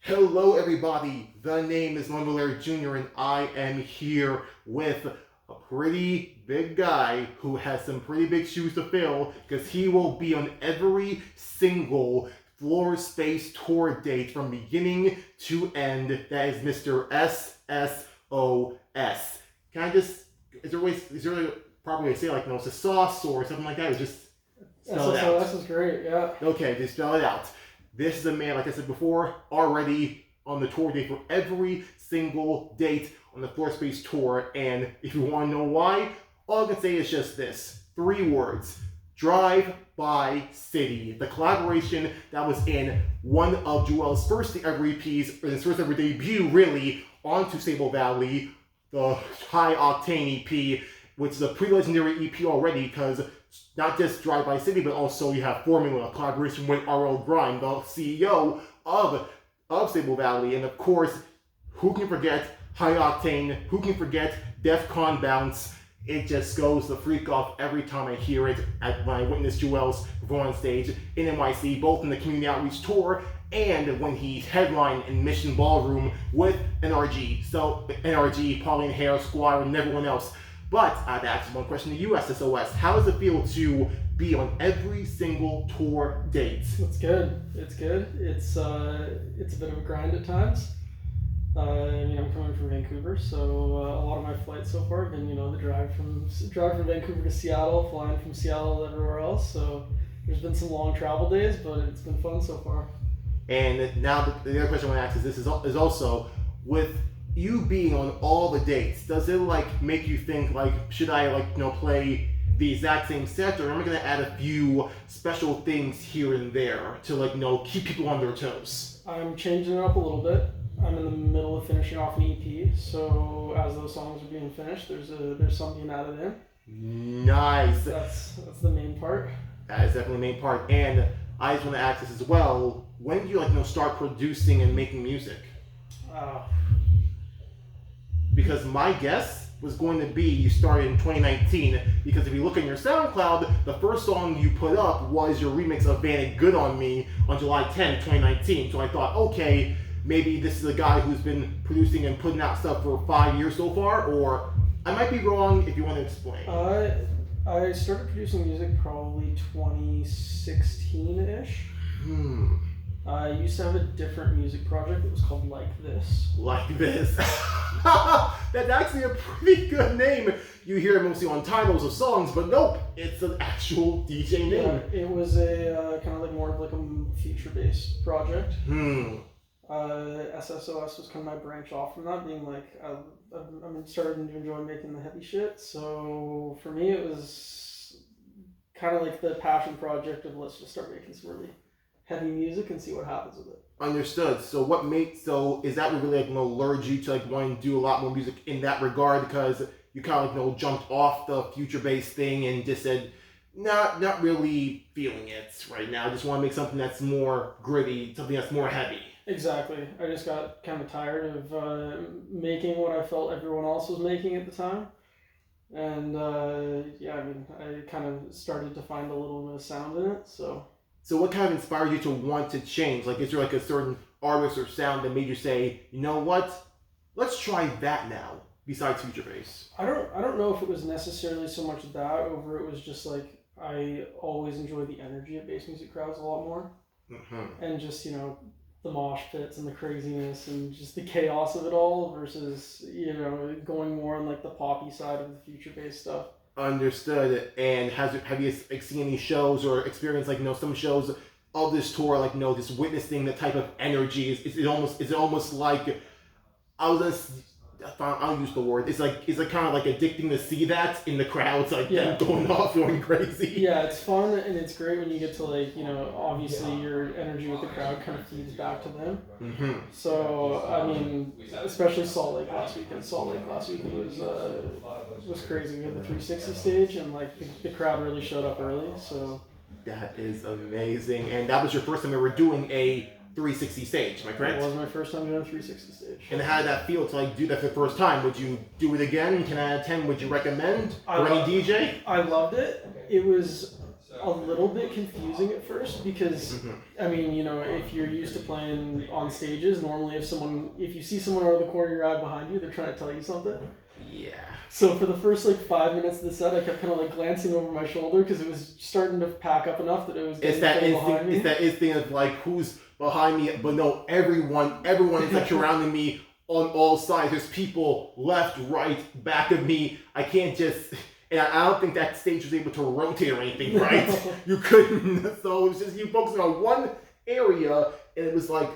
Hello, everybody. The name is Lumberlair Jr., and I am here with a pretty big guy who has some pretty big shoes to fill because he will be on every single Floorspace tour date from beginning to end. That is Mr. SSOS. Can I just, is there a proper way to say it, like, no, it's a sauce or something like that, or just spell it out? SSOS is great, yeah. Okay, just spell it out. This is a man, like I said before, already on the tour date for every single date on the Floorspace tour. And if you want to know why, all I can say is just this. 3 words. Drive by City. The collaboration that was in one of Juelz's first ever EPs, or his first ever debut, really, onto Sable Valley, the High Octane EP, which is a pretty legendary EP already, because not just Drive by City, but also you have Formula, a collaboration with RL Grime, the CEO of Sable Valley. And of course, who can forget High Octane? Who can forget Def Con Bounce? It just goes the freak off every time I hear it when I witness Juelz perform on stage in NYC, both in the Community Outreach Tour and when he headlined in Mission Ballroom with NRG. So NRG, Pauline Hare, Squire, and everyone else. But I've asked one question to you, SSOS. How does it feel to be on every single tour date? It's good. It's good. It's a bit of a grind at times. I'm coming from Vancouver, so a lot of my flights so far have been, the drive from Vancouver to Seattle, flying from Seattle to everywhere else. So there's been some long travel days, but it's been fun so far. And now the other question I want to ask is this is also with you being on all the dates, does it make you think should I play the exact same set, or am I gonna add a few special things here and there to keep people on their toes? I'm changing it up a little bit. I'm in the middle of finishing off an EP, so as those songs are being finished, there's something added in. Nice. That's the main part. That is definitely the main part. And I just want to ask this as well. When do you start producing and making music? Because my guess was going to be you started in 2019, because if you look on your SoundCloud, the first song you put up was your remix of Vanity Good on Me on July 10th, 2019. So I thought, okay, maybe this is a guy who's been producing and putting out stuff for 5 years so far, or I might be wrong if you want to explain. I started producing music probably 2016-ish. I used to have a different music project that was called Like This. Like This. That's actually a pretty good name. You hear it mostly on titles of songs, but nope, it's an actual DJ name. Yeah, it was a kind of more of a feature-based project. SSOS was kind of my branch off from that, being I'm starting to enjoy making the heavy shit. So for me, it was kind of the passion project of let's just start making some really heavy music and see what happens with it. Understood. So is that what really lured you to wanting to do a lot more music in that regard, because you kind of jumped off the future-based thing and just said, not really feeling it right now. I just want to make something that's more gritty, something that's more heavy. Exactly. I just got kind of tired of making what I felt everyone else was making at the time. And I kind of started to find a little bit of sound in it, so what kind of inspired you to want to change? Is there a certain artist or sound that made you say, you know what, let's try that now, besides future bass? I don't know if it was necessarily so much that, over it was just I always enjoy the energy of bass music crowds a lot more. And just, the mosh pits and the craziness and just the chaos of it all versus, going more on the poppy side of the future bass stuff. Understood. And have you seen any shows or experienced some shows of this tour, just witnessing the type of energy? Is it almost like I'll use the word. It's kind of addicting to see that in the crowds, them going off, going crazy. Yeah, it's fun and it's great when you get to obviously your energy with the crowd kind of feeds back to them. So especially Salt Lake last weekend. Was crazy. We had the 360 stage and the crowd really showed up early. So that is amazing. And that was your first time ever doing a 360 stage, am I correct? It was my first time doing a 360 stage. And how did that feel to do that for the first time? Would you do it again? 10 out of 10, would you recommend for any DJ? I loved it. It was a little bit confusing at first because, I mean, you know, if you're used to playing on stages, normally if you see someone out of the corner of your eye behind you, they're trying to tell you something. Yeah. So for the first like 5 minutes of the set, I kept kind of like glancing over my shoulder because it was starting to pack up enough that it was getting behind me. It's that instinct of like who's behind me, but no, everyone is like surrounding me on all sides. There's people left, right, back of me. I can't just. And I don't think that stage was able to rotate or anything, right? You couldn't. So it was just you focusing on one area, and it was like,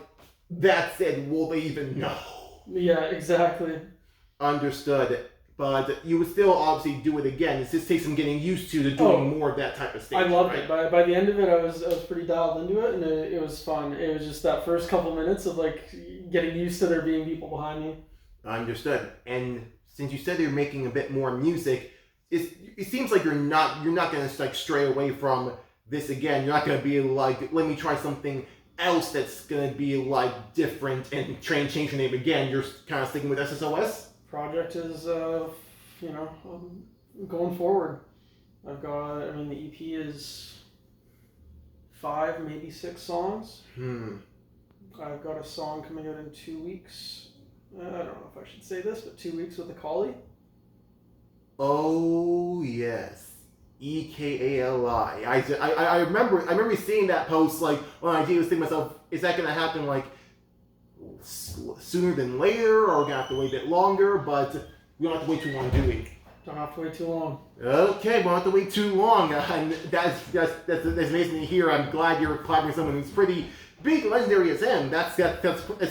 that said, will they even know? Yeah, exactly. Understood. But you would still obviously do it again. It just takes some getting used to doing more of that type of stage. I loved it. By the end of it, I was pretty dialed into it, and it was fun. It was just that first couple minutes of like getting used to there being people behind me. Understood. And since you said you're making a bit more music, it seems like you're not gonna like stray away from this again. You're not gonna be like, let me try something else that's gonna be like different and change your name again. You're kind of sticking with SSOS. Project is going forward. I've got, I mean, the EP is 5, maybe 6 songs. I've got a song coming out in 2 weeks. I don't know if I should say this, but 2 weeks with Ekali. Oh yes, Ekali. I remember seeing that post like when I was thinking to myself, is that gonna happen like sooner than later, or we're gonna have to wait a bit longer? But we don't have to wait too long, do we? Don't have to wait too long. Okay, we don't have to wait too long. And that's amazing to hear. I'm glad you're collaborating with someone who's pretty big, legendary as him. That's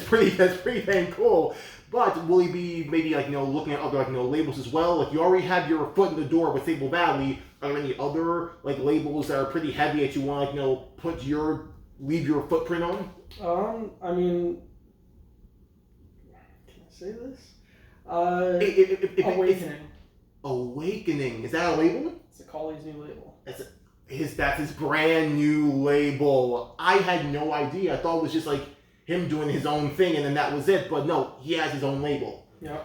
pretty dang cool. But will you be maybe like looking at other labels as well? Like you already have your foot in the door with Sable Valley. Are there any other like labels that are pretty heavy that you want to leave your footprint on? I mean, can I say this? Awakening. Awakening. Is that a label? It's Ekali's new label. That's his brand new label. I had no idea. I thought it was just like him doing his own thing and then that was it. But no, he has his own label. Yeah.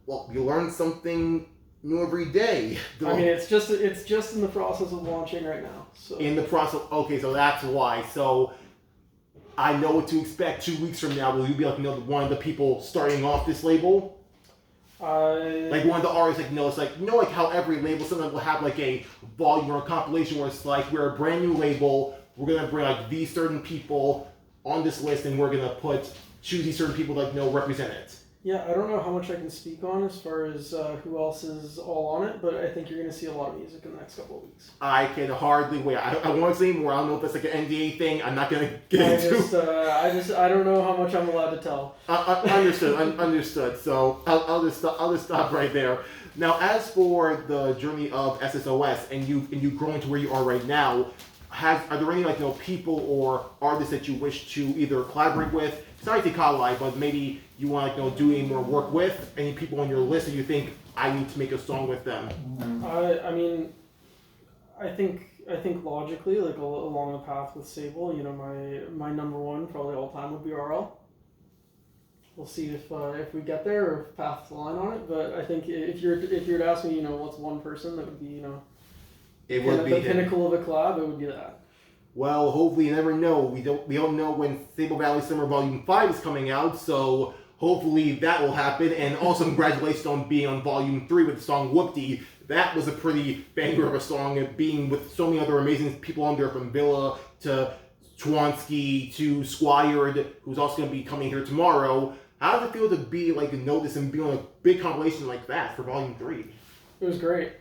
Well, you learn something new every day. I mean, it's just in the process of launching right now. So. In the process. Okay, so that's why. So I know what to expect 2 weeks from now. Will you be like one of the people starting off this label? Like one of the artists, it's like like how every label sometimes will have like a volume or a compilation where it's like we're a brand new label, we're gonna bring like these certain people on this list and we're gonna choose these certain people that represent it. Yeah, I don't know how much I can speak on as far as who else is all on it, but I think you're going to see a lot of music in the next couple of weeks. I can hardly wait. I want to say more. I don't know if that's like an NDA thing. I'm not going to get into. I don't know how much I'm allowed to tell. Understood. So I'll just stop right there. Now, as for the journey of SSOS and you growing to where you are right now, are there any people or artists that you wish to either collaborate with? Sorry to Ekali, but maybe you want to do any more work with any people on your list that you think I need to make a song with them. I mean, I think logically, like along the path with Sable, my number one probably all time would be RL. We'll see if we get there or if paths line on it. But I think if you're to ask me, what's one person that would be it would be the pinnacle of a collab, it would be that. Well, hopefully you never know. We don't know when Sable Valley Summer Volume 5 is coming out, so hopefully that will happen. And also congratulations on being on Volume 3 with the song Whoopty. That was a pretty banger of a song, and being with so many other amazing people on there, from Villa to Chwansky to Squired, who's also going to be coming here tomorrow. How does it feel to be noticed and be on a big compilation like that for Volume 3? It was great.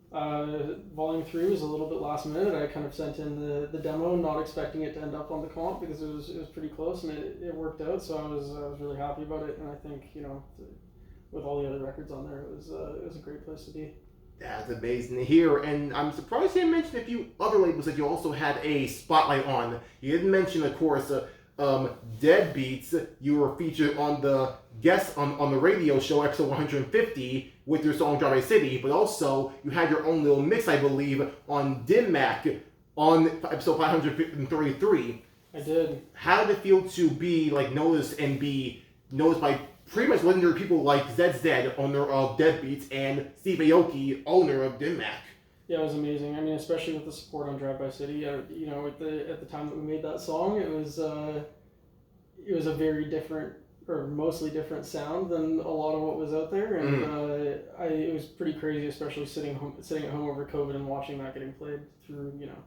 Volume 3 was a little bit last minute. I kind of sent in the demo, not expecting it to end up on the comp because it was pretty close and it worked out. So I was really happy about it, and I think with all the other records on there, it was a great place to be. That's amazing to hear, and I'm surprised you didn't mention a few other labels that you also had a spotlight on. You didn't mention, of course, Deadbeats. You were featured on the guest on the radio show episode 150 with your song Drive City, but also you had your own little mix, I believe, on Dim Mac on episode 533. I did. How did it feel to be noticed and be noticed by pretty much legendary people like ZZ, owner of Deadbeats, and Steve Aoki, owner of Dim Mac? Yeah, it was amazing. I mean, especially with the support on Drive By City. You know, at the time that we made that song, it was a very different or mostly different sound than a lot of what was out there, and it was pretty crazy, especially sitting at home over COVID and watching that getting played through, you know,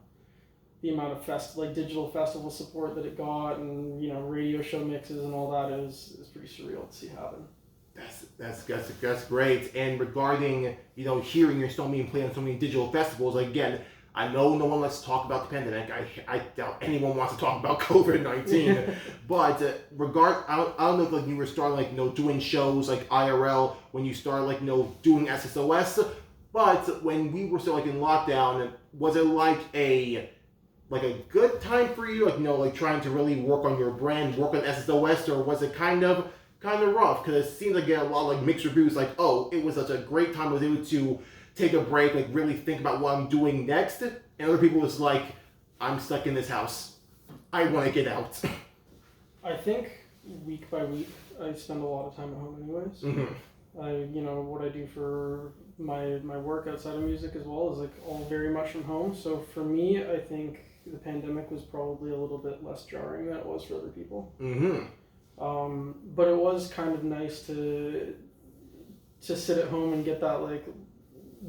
the amount of digital festival support that it got, and, you know, radio show mixes and all that. Is pretty surreal to see happen. That's great. And regarding, you know, hearing your song being played on so many digital festivals, again, I know no one wants to talk about the pandemic. I doubt anyone wants to talk about COVID-19. But I don't know if like you were starting like, you know, doing shows like IRL when you started like, you know, doing SSOS. But when we were still like in lockdown, was it like a good time for you? Like, you know, like trying to really work on your brand, work on SSOS, or was it kind of rough? Because it seems like you get a lot of like mixed reviews, like, oh, it was such a great time I was able to take a break, like really think about what I'm doing next. And other people was like, I'm stuck in this house. I want to get out. I think week by week, I spend a lot of time at home anyways. Mm-hmm. You know, what I do for my work outside of music as well is like all very much from home. So for me, I think the pandemic was probably a little bit less jarring than it was for other people. Mm-hmm. But it was kind of nice to sit at home and get that like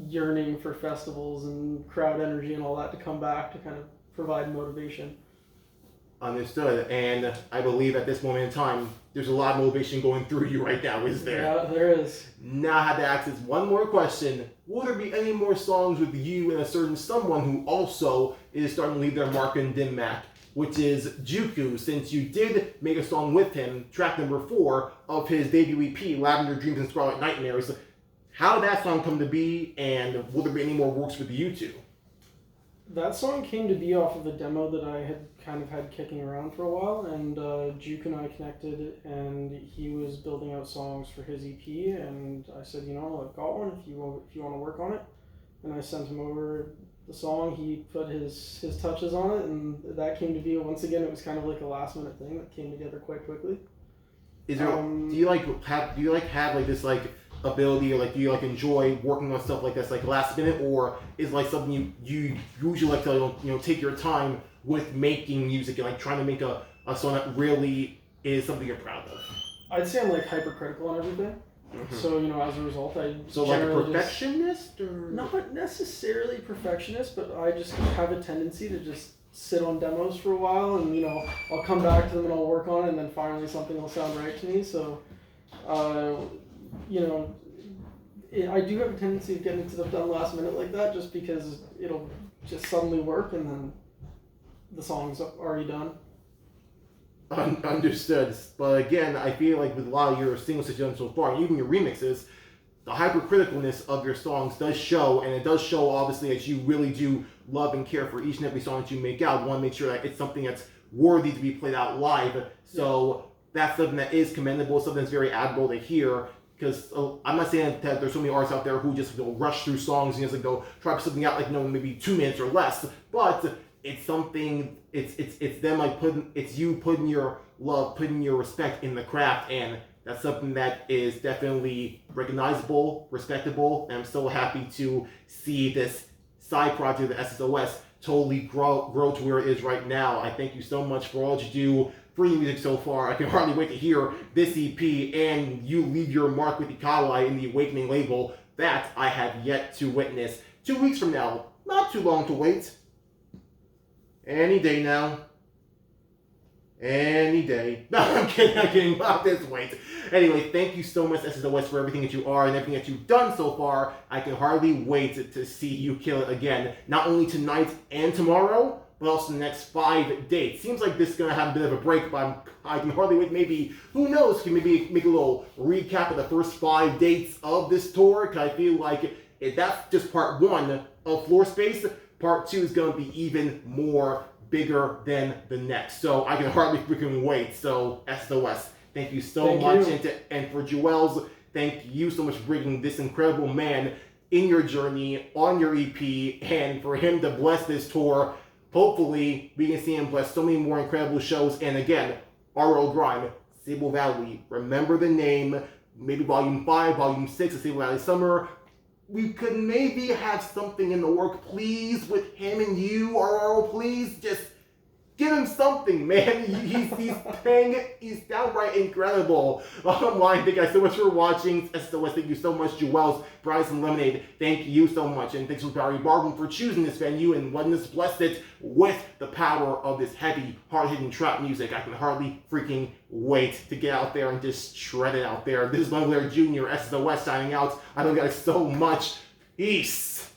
yearning for festivals and crowd energy and all that to come back to kind of provide motivation. Understood. And I believe at this moment in time, there's a lot of motivation going through you right now, is there? Yeah, there is. Now I have to ask this one more question. Will there be any more songs with you and a certain someone who also is starting to leave their mark in Dim Mak, which is Juuku, since you did make a song with him, track number 4 of his debut EP, Lavender Dreams and Scarlet Nightmares. How did that song come to be, and will there be any more works with you two? That song came to be off of a demo that I had kind of had kicking around for a while, and Juuku and I connected, and he was building out songs for his EP, and I said, you know, I've got one if you want to work on it. And I sent him over the song. He put his touches on it, and that came to be. Once again, it was kind of like a last minute thing that came together quite quickly. Is there do you have like this like ability, or like do you like enjoy working on stuff like this like last minute, or is like something you usually like to, you know, take your time with making music and like trying to make a song that really is something you're proud of? I'd say I'm like hypercritical on everything. Mm-hmm. So, you know, as a result, I so like a perfectionist, or not necessarily perfectionist, but I just have a tendency to just sit on demos for a while, and, you know, I'll come back to them and I'll work on it, and then finally something will sound right to me. So, you know, I do have a tendency of getting stuff done last minute like that, just because it'll just suddenly work, and then the song's already done. Understood. But again, I feel like with a lot of your singles that you've done so far, even your remixes, the hypercriticalness of your songs does show, and it does show obviously that you really do love and care for each and every song that you make out. You want to make sure that it's something that's worthy to be played out live. So that's something that is commendable, something that's very admirable to hear. Because I'm not saying that there's so many artists out there who just go rush through songs and just like go try something out like, you know, maybe 2 minutes or less, but it's something. It's them like you putting your love, putting your respect in the craft, and that's something that is definitely recognizable, respectable, and I'm so happy to see this side project of the SSOS totally grow to where it is right now. I thank you so much for all that you do for your music so far. I can hardly wait to hear this EP and you leave your mark with Ekali in the Awakening label. That I have yet to witness. 2 weeks from now, not too long to wait. Any day now. Any day. No, I'm kidding about this wait. Anyway, thank you so much, SSOS, for everything that you are and everything that you've done so far. I can hardly wait to see you kill it again. Not only tonight and tomorrow, but also the next 5 dates. Seems like this is going to have a bit of a break, but I can hardly wait. Maybe, who knows, can maybe make a little recap of the first 5 dates of this tour, because I feel like if that's just part 1 of Floorspace, part 2 is going to be even more bigger than the next. So I can hardly freaking wait. So SSOS, thank you so much. And for Juelz, thank you so much for bringing this incredible man in your journey, on your EP, and for him to bless this tour. Hopefully, we can see him bless so many more incredible shows. And again, R.O. Grime, Sable Valley. Remember the name. Maybe Volume 5, Volume 6 of Sable Valley Summer. we could maybe have something in the work, please, with him and you, RRO, please, just give him something, man. He's downright incredible. Bottom line, thank you guys so much for watching. SSOS, thank you so much. Juelz, Bryson Lemonade, thank you so much. And thanks to Barry Bargain for choosing this venue and letting us bless it with the power of this heavy, hard-hitting trap music. I can hardly freaking wait to get out there and just shred it out there. This is Blair Jr., SSOS signing out. I love you guys so much. Peace.